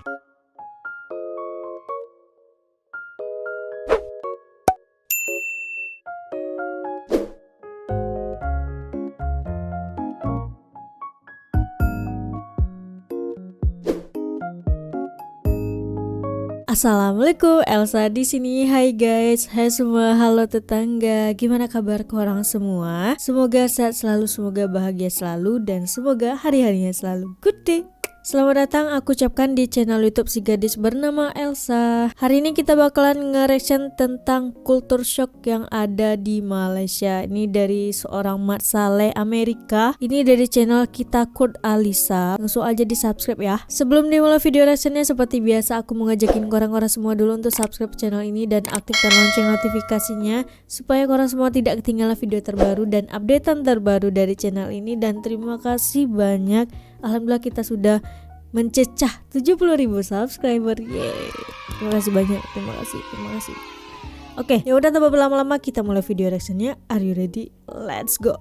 Assalamualaikum, Elsa di sini. Hai guys, hai semua, halo tetangga. Gimana kabar korang semua? Semoga sehat selalu, semoga bahagia selalu, dan semoga hari-harinya selalu good day. Selamat datang aku ucapkan di channel YouTube si gadis bernama Elsa. Hari ini kita bakalan nge-reaction tentang culture shock yang ada di Malaysia. Ini dari seorang MAT SALEH Amerika. Ini dari channel kita Kurt Alisa. Langsung aja di subscribe ya. Sebelum dimulai video reactionnya, seperti biasa aku mau ngajakin korang-korang semua dulu untuk subscribe channel ini dan aktifkan lonceng notifikasinya supaya korang semua tidak ketinggalan video terbaru dan updatean terbaru dari channel ini. Dan terima kasih banyak, alhamdulillah kita sudah mencecah 70.000 subscriber. Yeay. Terima kasih banyak, terima kasih. Oke, ya udah tanpa berlama-lama kita mulai video reactionnya. Are you ready? Let's go.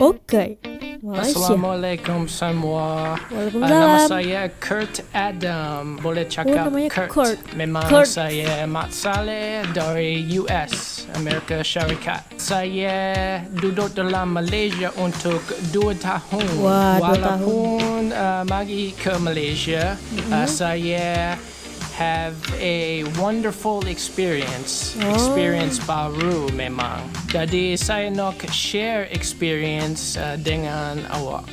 Oke. Malaysia. Assalamualaikum semua. Waalaikumsalam. Nama saya Kurt Adam. Boleh cakap Kurt. Memang saya MAT SALEH dari US, Amerika Syarikat. Saya duduk dalam Malaysia untuk 2 tahun. Wah, 2 Walaupun mari ke Malaysia, saya have a wonderful experience. Experience baru memang. Jadi saya nak share experience dengan awak.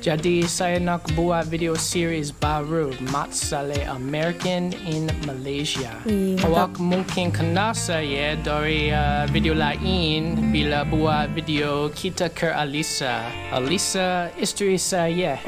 Jadi saya nak buat video series baru, MAT SALEH American in Malaysia. Awak mungkin kenal saya dari video lain bila buat video kita ke Elsa. Elsa istri saya.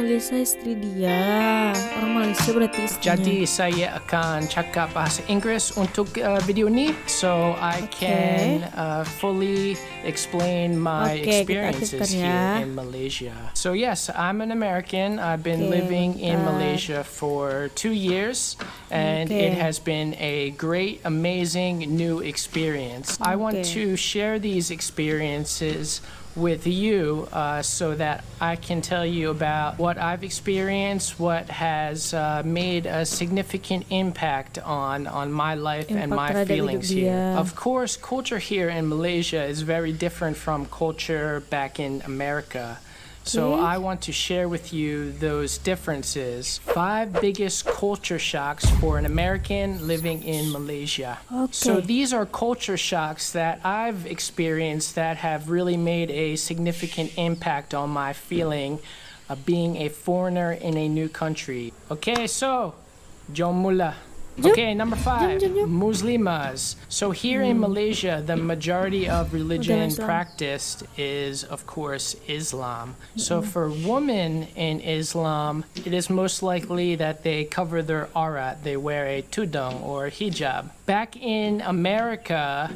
Elsa istri dia. Orang Malaysia berarti istrinya. Jadi saya akan cakap bahasa Inggris untuk video ni, so I can fully explain my experiences here in Malaysia. So yes, I'm an American. I've been living in Malaysia for 2 years, and it has been a great, amazing new experience. I want to share these experiences with you so that I can tell you about what I've experienced, what has made a significant impact on my life and my feelings here. Of course, culture here in Malaysia is very different from culture back in America. So I want to share with you those differences. 5 biggest culture shocks for an American living in Malaysia. So these are culture shocks that I've experienced that have really made a significant impact on my feeling of being a foreigner in a new country. Okay, so jom mula. Okay, number 5, Muslimas. So here in Malaysia, the majority of religion practiced is, of course, Islam. So for women in Islam, it is most likely that they cover their aurat. They wear a tudung or hijab. Back in America,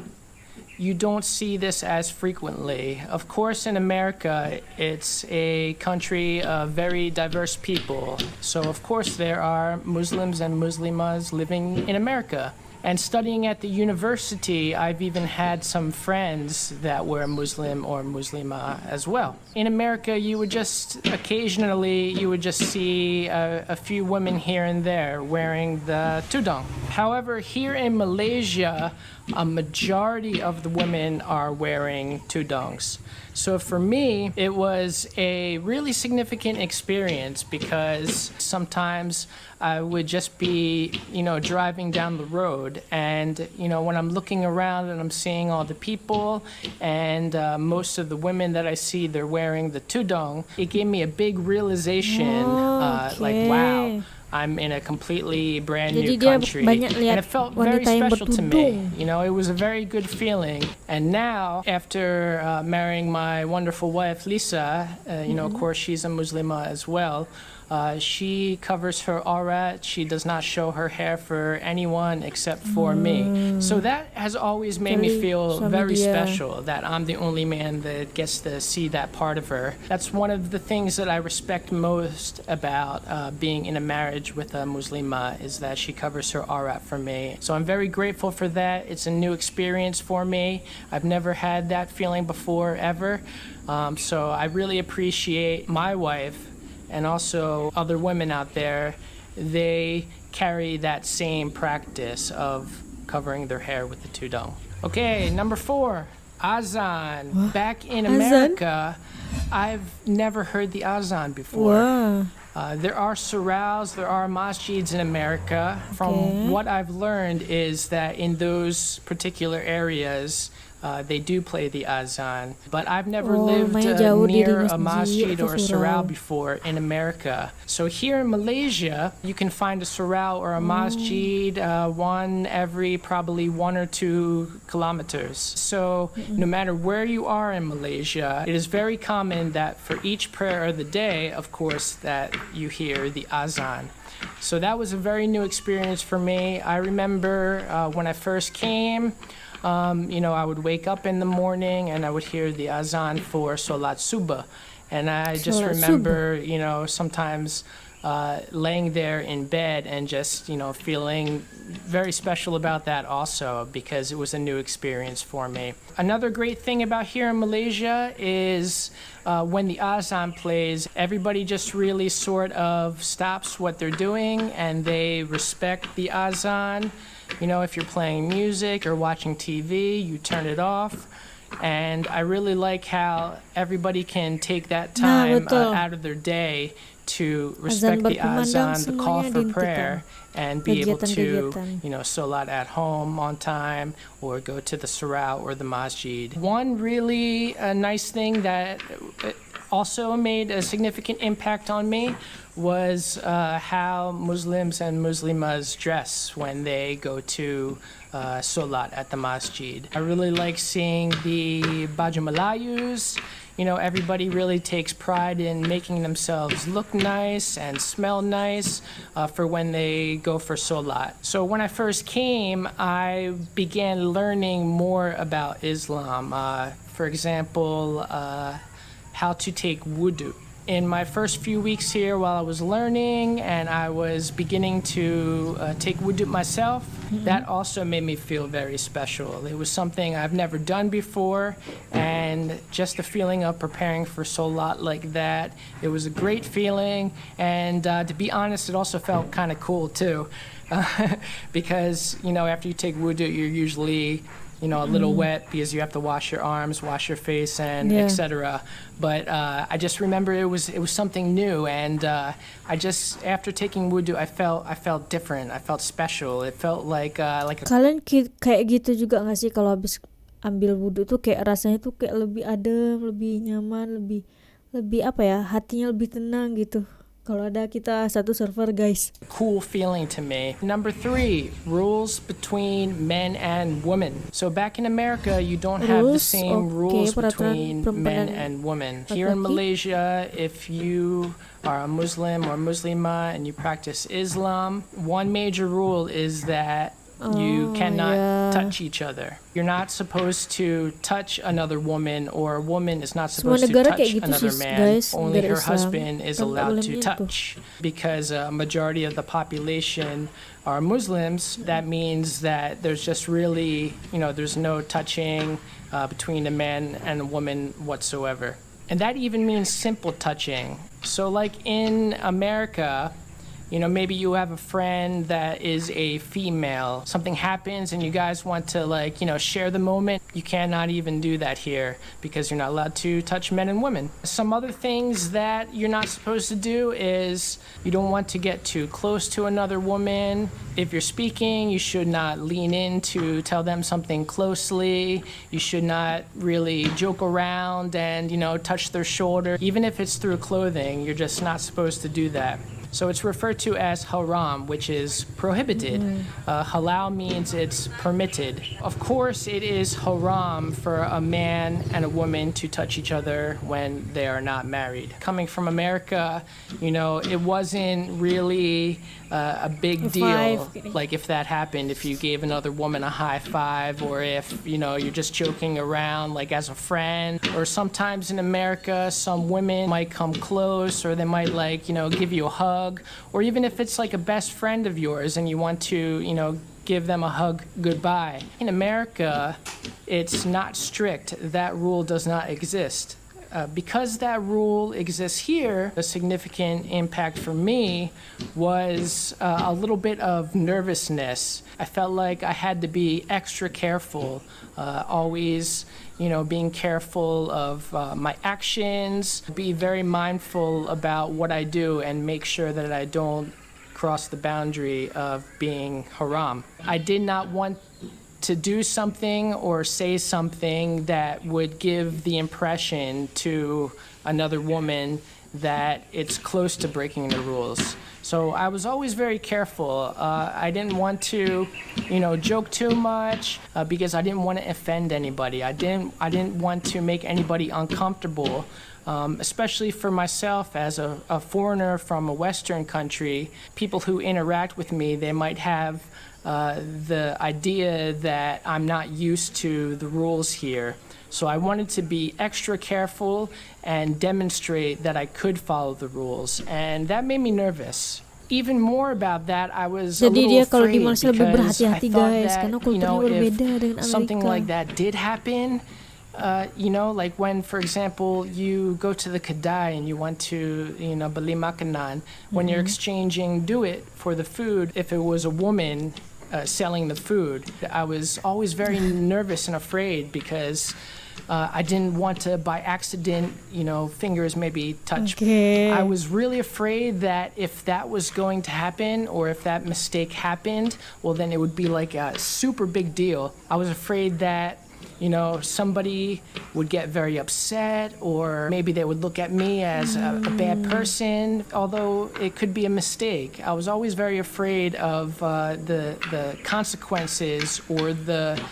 you don't see this as frequently. Of course, in America, it's a country of very diverse people. So, of course, there are Muslims and Muslimas living in America. And studying at the university, I've even had some friends that were Muslim or Muslima as well. In America, you would just occasionally, see a few women here and there wearing the tudung. However, here in Malaysia, a majority of the women are wearing tudungs. So for me, it was a really significant experience because sometimes I would just be, driving down the road and, when I'm looking around and I'm seeing all the people and most of the women that I see, they're wearing the tudung, it gave me a big realization, like, wow, I'm in a completely brand new country, and it felt very special to me. It was a very good feeling. And now, after marrying my wonderful wife, Lisa, of course, she's a Muslima as well. She covers her aurat. She does not show her hair for anyone except for me. So that has always made me feel very special, that I'm the only man that gets to see that part of her. That's one of the things that I respect most about being in a marriage with a Muslima, is that she covers her aurat for me. So I'm very grateful for that. It's a new experience for me. I've never had that feeling before, ever. So I really appreciate my wife and also other women out there, they carry that same practice of covering their hair with the tudung. Okay, number 4, azan. What? Back in Azan? America, I've never heard the azan before. Wow. There are sarals, there are masjids in America. From what I've learned is that in those particular areas, they do play the azan. But I've never lived near a masjid or a saral before in America. So here in Malaysia, you can find a saral or a masjid, one every probably 1 or 2 kilometers. So no matter where you are in Malaysia, it is very common that for each prayer of the day, of course, that you hear the azan. So that was a very new experience for me. I remember when I first came, I would wake up in the morning and I would hear the azan for Salat Subah. And I just remember, sometimes laying there in bed and just, feeling very special about that also, because it was a new experience for me. Another great thing about here in Malaysia is when the azan plays, everybody just really sort of stops what they're doing and they respect the azan. If you're playing music or watching TV, you turn it off. And I really like how everybody can take that time out of their day to respect the azan, the call for prayer, and be able to, salat at home on time or go to the saral or the masjid. One really nice thing that also made a significant impact on me was how Muslims and Muslimas dress when they go to Salat at the masjid. I really like seeing the baju Melayus. Everybody really takes pride in making themselves look nice and smell nice for when they go for Salat. So when I first came, I began learning more about Islam. For example, how to take wudu. In my first few weeks here, while I was learning and I was beginning to take wudu myself, that also made me feel very special. It was something I've never done before, and just the feeling of preparing for Salat like that, it was a great feeling. And to be honest, it also felt kind of cool too, because after you take wudu, you're usually a little wet because you have to wash your arms, wash your face, and etc. But I just remember it was something new, and I just, after taking wudu, I felt different. I felt special. It felt like a... Kalian kayak gitu juga nggak sih kalau habis ambil wudu tuh kayak rasanya tuh kayak lebih adem, lebih nyaman, lebih apa ya, hatinya lebih tenang gitu. Kalau ada kita satu server, guys. Cool feeling to me. Number 3, rules between men and women. So back in America, you don't have the same rules between men and women. Here in Malaysia, if you are a Muslim or Muslimah and you practice Islam, one major rule is that you cannot touch each other. You're not supposed to touch another woman, or a woman is not supposed to touch another man. Only her husband is allowed to touch. Because a majority of the population are Muslims, that means that there's just really, there's no touching between a man and a woman whatsoever. And that even means simple touching. So like in America, maybe you have a friend that is a female. Something happens and you guys want to share the moment. You cannot even do that here because you're not allowed to touch men and women. Some other things that you're not supposed to do is you don't want to get too close to another woman. If you're speaking, you should not lean in to tell them something closely. You should not really joke around and, touch their shoulder. Even if it's through clothing, you're just not supposed to do that. So it's referred to as haram, which is prohibited. Halal means it's permitted. Of course, it is haram for a man and a woman to touch each other when they are not married. Coming from America, it wasn't really a big deal. Like if that happened, if you gave another woman a high five, or if, you're just joking around like as a friend. Or sometimes in America, some women might come close, or they might give you a hug. Or even if it's like a best friend of yours and you want to, give them a hug goodbye. In America, it's not strict. That rule does not exist. because that rule exists here, a significant impact for me was a little bit of nervousness. I felt like I had to be extra careful, always, being careful of my actions, be very mindful about what I do and make sure that I don't cross the boundary of being haram. I did not want to do something or say something that would give the impression to another woman that it's close to breaking the rules. So I was always very careful. I didn't want to, joke too much because I didn't want to offend anybody. I didn't want to make anybody uncomfortable. Especially for myself as a foreigner from a Western country, people who interact with me, they might have the idea that I'm not used to the rules here. So I wanted to be extra careful and demonstrate that I could follow the rules. And that made me nervous. Even more about that, I was a little afraid because I thought that, if something like that did happen, like when, for example, you go to the kedai and you want to, beli makanan, when you're exchanging duit for the food, if it was a woman selling the food, I was always very nervous and afraid because I didn't want to, by accident, fingers maybe touch. Okay. I was really afraid that if that was going to happen or if that mistake happened, well, then it would be like a super big deal. I was afraid that somebody would get very upset, or maybe they would look at me as a bad person, although it could be a mistake. I was always very afraid of the consequences or the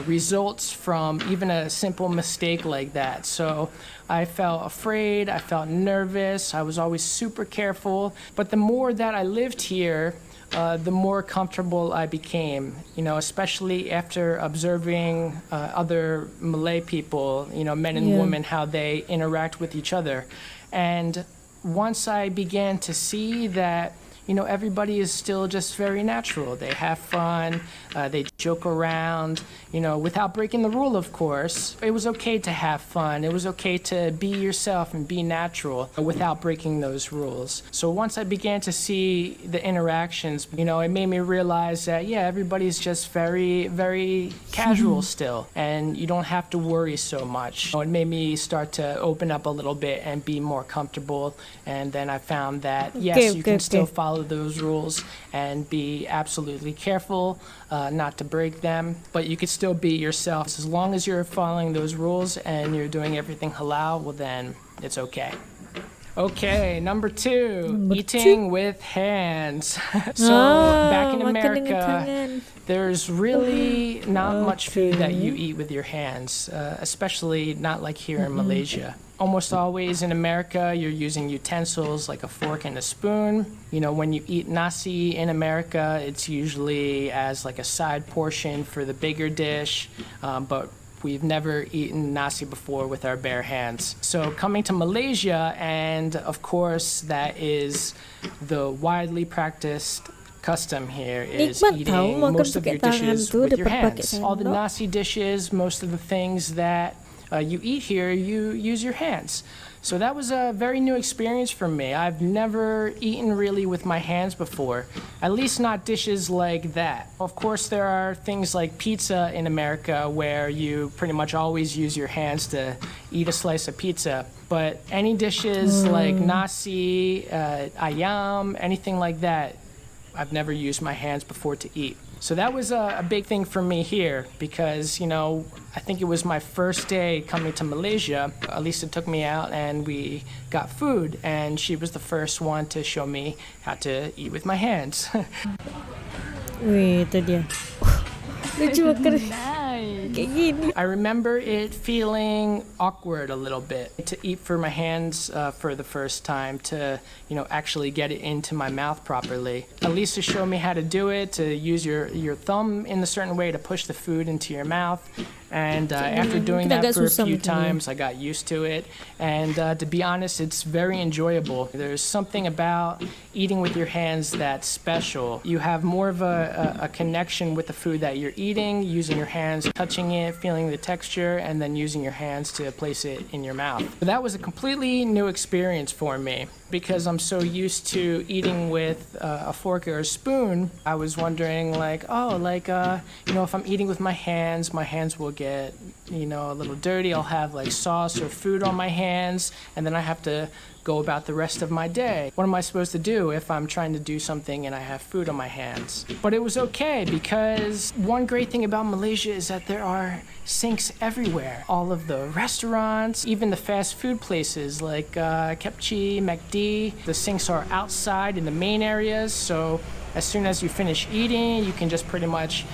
results from even a simple mistake like that. So I felt afraid, I felt nervous, I was always super careful. But the more that I lived here, the more comfortable I became, especially after observing other Malay people, men and women, how they interact with each other. And once I began to see that, everybody is still just very natural. They have fun, they joke around, without breaking the rule, of course. It was okay to have fun. It was okay to be yourself and be natural without breaking those rules. So once I began to see the interactions, it made me realize that, everybody's just very, very casual still, and you don't have to worry so much. It made me start to open up a little bit and be more comfortable, and then I found that, you can still follow those rules and be absolutely careful not to break them, but you could still be yourself. As long as you're following those rules and you're doing everything halal, well, then it's okay. Okay, number two, eating with hands. So back in America, there's really not much food that you eat with your hands, especially not like here in Malaysia. Almost always in America, you're using utensils like a fork and a spoon. When you eat nasi in America, it's usually as like a side portion for the bigger dish, but we've never eaten nasi before with our bare hands. So coming to Malaysia, and of course that is the widely practiced custom here, is eating most of your dishes with your hands. All the nasi dishes, most of the things that you eat here, you use your hands. So that was a very new experience for me. I've never eaten really with my hands before, at least not dishes like that. Of course, there are things like pizza in America where you pretty much always use your hands to eat a slice of pizza. But any dishes like nasi, ayam, anything like that, I've never used my hands before to eat. So that was a big thing for me here because, I think it was my first day coming to Malaysia. Elisa took me out and we got food, and she was the first one to show me how to eat with my hands. Wih, itu dia. Lucu banget. Kayak gini. I remember it feeling awkward a little bit to eat for my hands for the first time, to actually get it into my mouth properly. Elisa showed me how to do it, to use your thumb in a certain way to push the food into your mouth. And after doing that for a few times, I got used to it. And to be honest, it's very enjoyable. There's something about eating with your hands that's special. You have more of a connection with the food that you're eating, using your hands, touching licking it, feeling the texture, and then using your hands to place it in your mouth. But that was a completely new experience for me because I'm so used to eating with a fork or a spoon. I was wondering if I'm eating with my hands will get, a little dirty. I'll have like sauce or food on my hands, and then I have to go about the rest of my day. What am I supposed to do if I'm trying to do something and I have food on my hands? But it was okay because one great thing about Malaysia is that there are sinks everywhere. All of the restaurants, even the fast food places like Kepchi, McD, the sinks are outside in the main areas, so as soon as you finish eating, you can just pretty much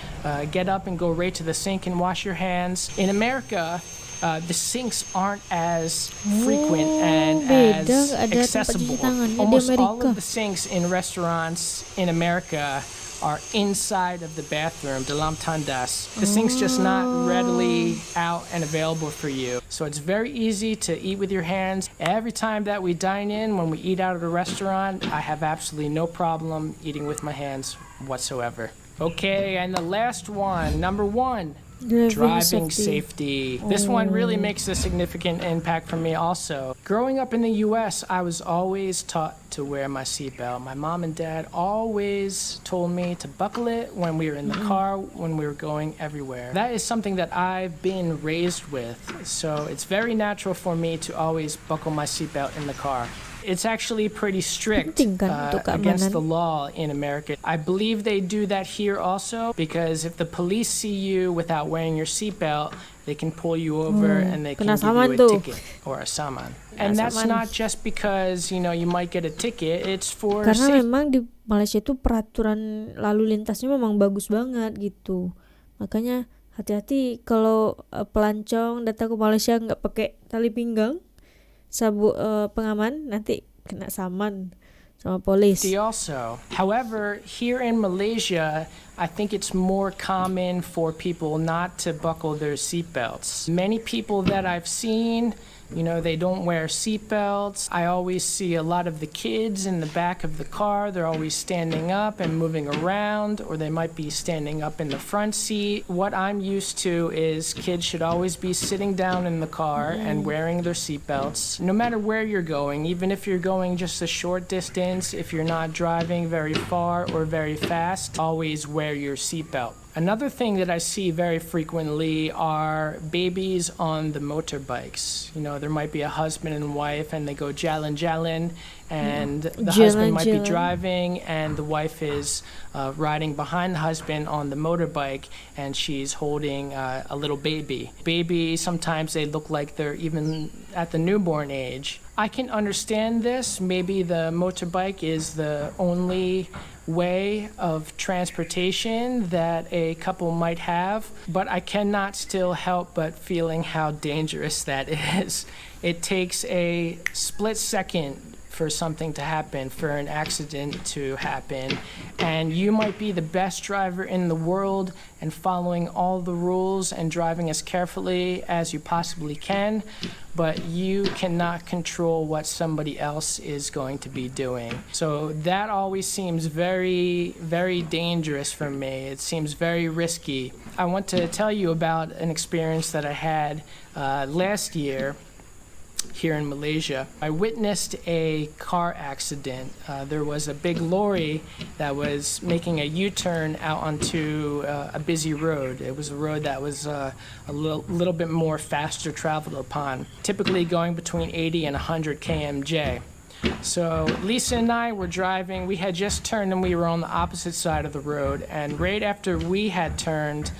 get up and go right to the sink and wash your hands. In America, the sinks aren't as frequent and as accessible. Almost all of the sinks in restaurants in America are inside of the bathroom, dalam tandas. The sink's just not readily out and available for you. So it's very easy to eat with your hands. Every time that we dine in, when we eat out at a restaurant, I have absolutely no problem eating with my hands whatsoever. Okay, and the last one, number 1. Driving safety. This one really makes a significant impact for me also. Growing up in the US, I was always taught to wear my seatbelt. My mom and dad always told me to buckle it when we were in the car, when we were going everywhere. That is something that I've been raised with, so it's very natural for me to always buckle my seatbelt in the car. It's actually pretty strict against the law in America. I believe they do that here also because if the police see you without wearing your seatbelt, they can pull you over and they can give you a ticket or a saman. And that's not just because, you might get a ticket, it's for karena safety. memang di Malaysia itu peraturan lalu lintasnya memang bagus banget gitu. Makanya hati-hati kalau pelancong datang ke Malaysia nggak pakai tali pinggang, sabuk pengaman, nanti kena saman sama polis. Also, however, here in Malaysia, I think it's more common for people not to buckle their seatbelts. Many people that I've seen, they don't wear seatbelts. I always see a lot of the kids in the back of the car. They're always standing up and moving around, or they might be standing up in the front seat. What I'm used to is kids should always be sitting down in the car and wearing their seatbelts. No matter where you're going, even if you're going just a short distance, if you're not driving very far or very fast, always wear your seatbelt. Another thing that I see very frequently are babies on the motorbikes. There might be a husband and wife and they go jalan-jalan and the husband might be driving and the wife is riding behind the husband on the motorbike and she's holding a little baby. Baby, sometimes they look like they're even at the newborn age. I can understand this. Maybe the motorbike is the only way of transportation that a couple might have, but I cannot still help but feeling how dangerous that is. It takes a split second for something to happen, for an accident to happen, and you might be the best driver in the world and following all the rules and driving as carefully as you possibly can, but you cannot control what somebody else is going to be doing. So that always seems very, very dangerous for me. It seems very risky. I want to tell you about an experience that I had last year here in Malaysia. I witnessed a car accident. There was a big lorry that was making a U-turn out onto a busy road. It was a road that was a little bit more faster traveled upon, typically going between 80 and 100 kmj. So Lisa and I were driving. We had just turned and we were on the opposite side of the road, and right after we had turned,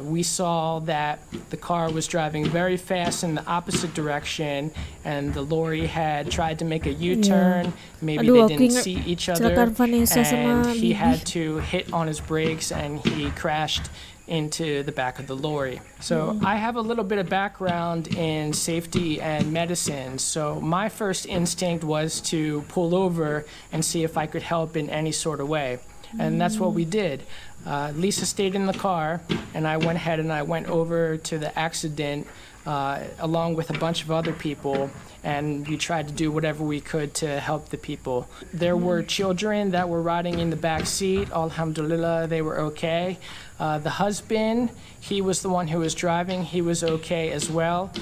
we saw that the car was driving very fast in the opposite direction and the lorry had tried to make a U-turn. Maybe they didn't see each other and he had to hit on his brakes and he crashed into the back of the lorry. So I have a little bit of background in safety and medicine, so my first instinct was to pull over and see if I could help in any sort of way. And that's what we did. Lisa stayed in the car, and I went ahead and I went over to the accident along with a bunch of other people, and we tried to do whatever we could to help the people. There were children that were riding in the back seat. Alhamdulillah, they were okay. The husband, he was the one who was driving. He was okay as well.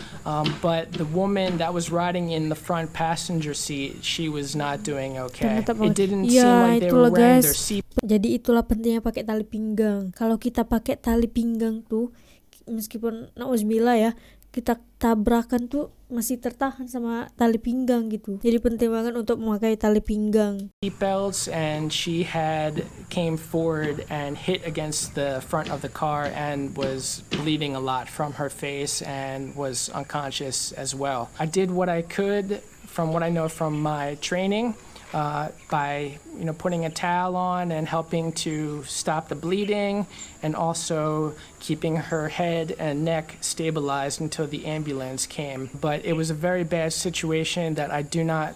But the woman that was riding in the front passenger seat, she was not doing okay. It didn't seem like they were wearing their seat. Jadi itulah pentingnya pakai tali pinggang. Kalau kita pakai tali pinggang tuh, meskipun nauzubillah ya, kita tabrakan tuh masih tertahan sama tali pinggang gitu. Jadi penting banget untuk memakai tali pinggang. Seatbelts, and she had came forward and hit against the front of the car and was bleeding a lot from her face and was unconscious as well. I did what I could from what I know from my training. By putting a towel on and helping to stop the bleeding, and also keeping her head and neck stabilized until the ambulance came. But it was a very bad situation that I do not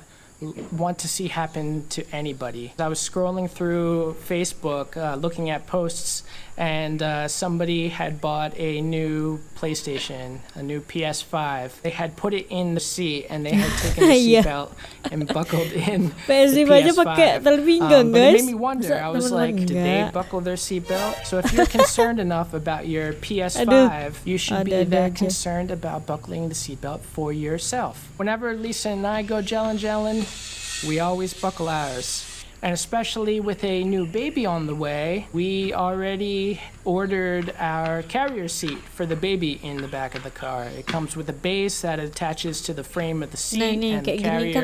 want to see happen to anybody. I was scrolling through Facebook looking at posts, and somebody had bought a new PlayStation, a new PS5. They had put it in the seat, and they had taken the seatbelt and buckled in the PS5. But it made me wonder. I was like, did they buckle their seatbelt? So if you're concerned enough about your PS5, you should be that concerned about buckling the seatbelt for yourself. Whenever Lisa and I go jalan-jalan, we always buckle ours. And especially with a new baby on the way, we already ordered our carrier seat for the baby in the back of the car. It comes with a base that attaches to the frame of the seat, and the carrier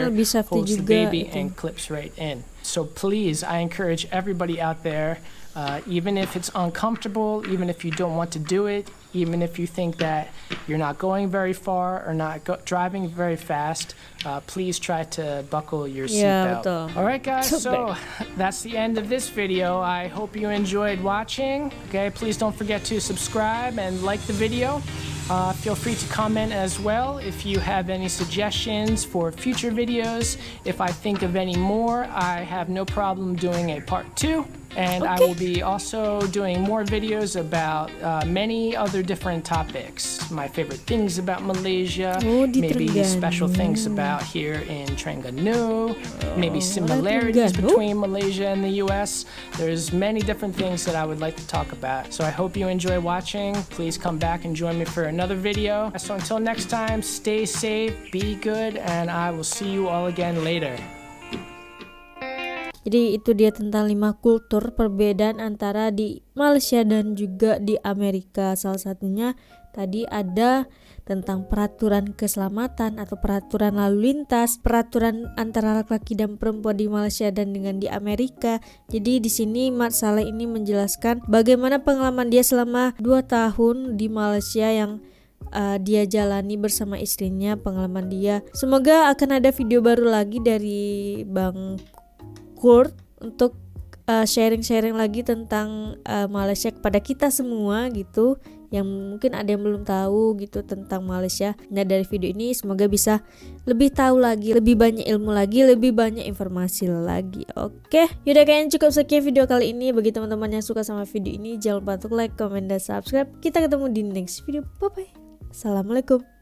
holds the baby and clips right in. So please, I encourage everybody out there, even if it's uncomfortable, even if you don't want to do it, even if you think that you're not going very far or not driving very fast, please try to buckle your seatbelt. Alright guys, so that's the end of this video. I hope you enjoyed watching. Okay, please don't forget to subscribe and like the video. Feel free to comment as well if you have any suggestions for future videos. If I think of any more, I have no problem doing a part 2. And I will be also doing more videos about many other different topics. My favorite things about Malaysia, maybe special things about here in Terengganu, maybe similarities between Malaysia and the US. There's many different things that I would like to talk about. So I hope you enjoy watching. Please come back and join me for another video. So until next time, stay safe, be good, and I will see you all again later. Jadi itu dia tentang 5 kultur perbedaan antara di Malaysia dan juga di Amerika. Salah satunya tadi ada tentang peraturan keselamatan atau peraturan lalu lintas, peraturan antara laki-laki dan perempuan di Malaysia dan dengan di Amerika. Jadi di sini MAT SALEH ini menjelaskan bagaimana pengalaman dia selama 2 tahun di Malaysia yang dia jalani bersama istrinya, pengalaman dia. Semoga akan ada video baru lagi dari Bang Kurt untuk sharing-sharing lagi tentang Malaysia kepada kita semua gitu, yang mungkin ada yang belum tahu gitu tentang Malaysia. Nah dari video ini semoga bisa lebih tahu lagi, lebih banyak ilmu lagi, lebih banyak informasi lagi. Oke, yaudah kayaknya cukup sekian video kali ini. Bagi teman-teman yang suka sama video ini, jangan lupa untuk like, comment, dan subscribe. Kita ketemu di next video. Bye bye. Assalamualaikum.